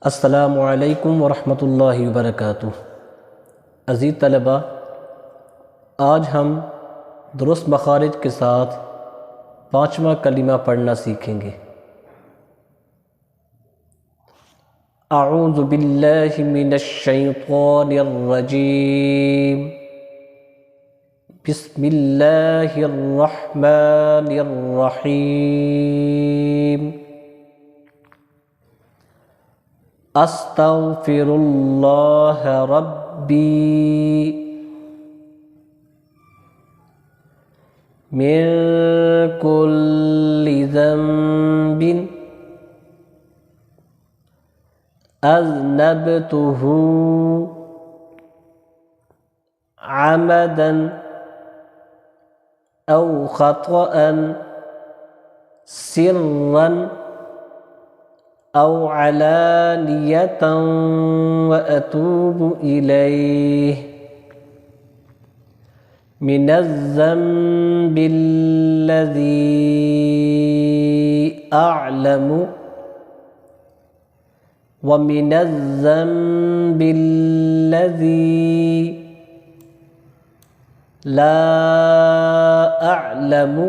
अस्सलामु अलैकुम वरहमतुल्लाहि वबरकातुह। अज़ीज़ तलबा, आज हम दुरुस्त मखारिज के साथ पाँचवा कलिमा पढ़ना सीखेंगे। अऊज़ु बिल्लाहि मिनश शैतानिर रजीम। बिस्मिल्लाहिर रहमानिर रहीम। अस्तग़फिरुल्लाह रब्बी मिन कुल्लि ज़ंबिन अज़नबतुहु अमदन औ ख़तअन सिर्रन औ अलानियतन व अतूबु इलैहि मिनज़्ज़ंबिल्लज़ी अअलमु व मिनज़्ज़ंबिल्लज़ी ला अअलमु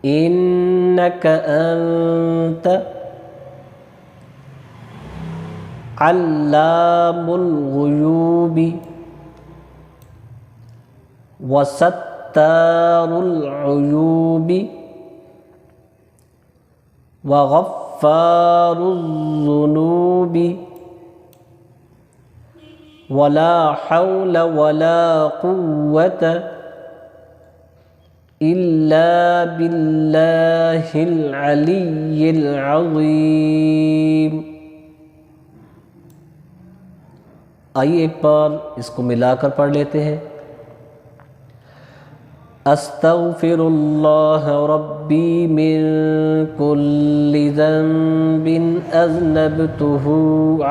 इन्नक अंत अल्लामुल गुयूबि व सत्तारुल उयूबि व गफ़्फ़ारुज़ ज़ुनूबि वला हौल वला कुव्वत इल्ला बिल्लाहिल अलिय्यिल अज़ीम। आइए एक बार इसको मिलाकर पढ़ लेते हैं। अस्तग़फिरुल्लाह रब्बी मिन कुल्लि ज़ंबिन अज़नबतुहु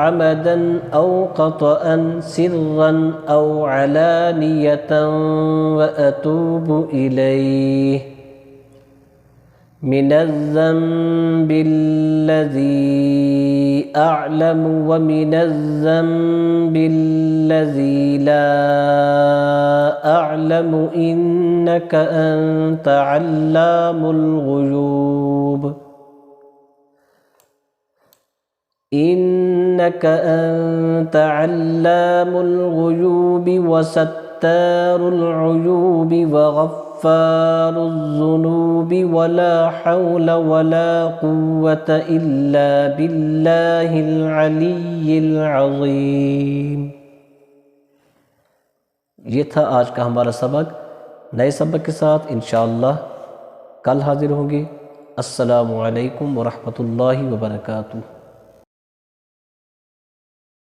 अमदन औ ख़तअन सिर्रन औ अलानियतन व अतूबु इलैहि मिनज़्ज़ंबिल्लज़ी अअलमु व मिनज़्ज़ंबिल्लज़ी ला अअलमु इन्नक अंत अल्लामुल गुयूब इन्नक अंत अल्लामुल गुयूबि व सत्तारुल उयूबि व गफ़्फ़ारुज़ ज़ुनूबि वला हौल वला कुव्वत इल्ला बिल्लाहिल अलिय्यिल अज़ीम। ये था आज का हमारा सबक। नए सबक के साथ इंशाअल्लाह कल हाजिर होंगे। अस्सलामु अलैकुम वरहमतुल्लाहि वबरकातुह।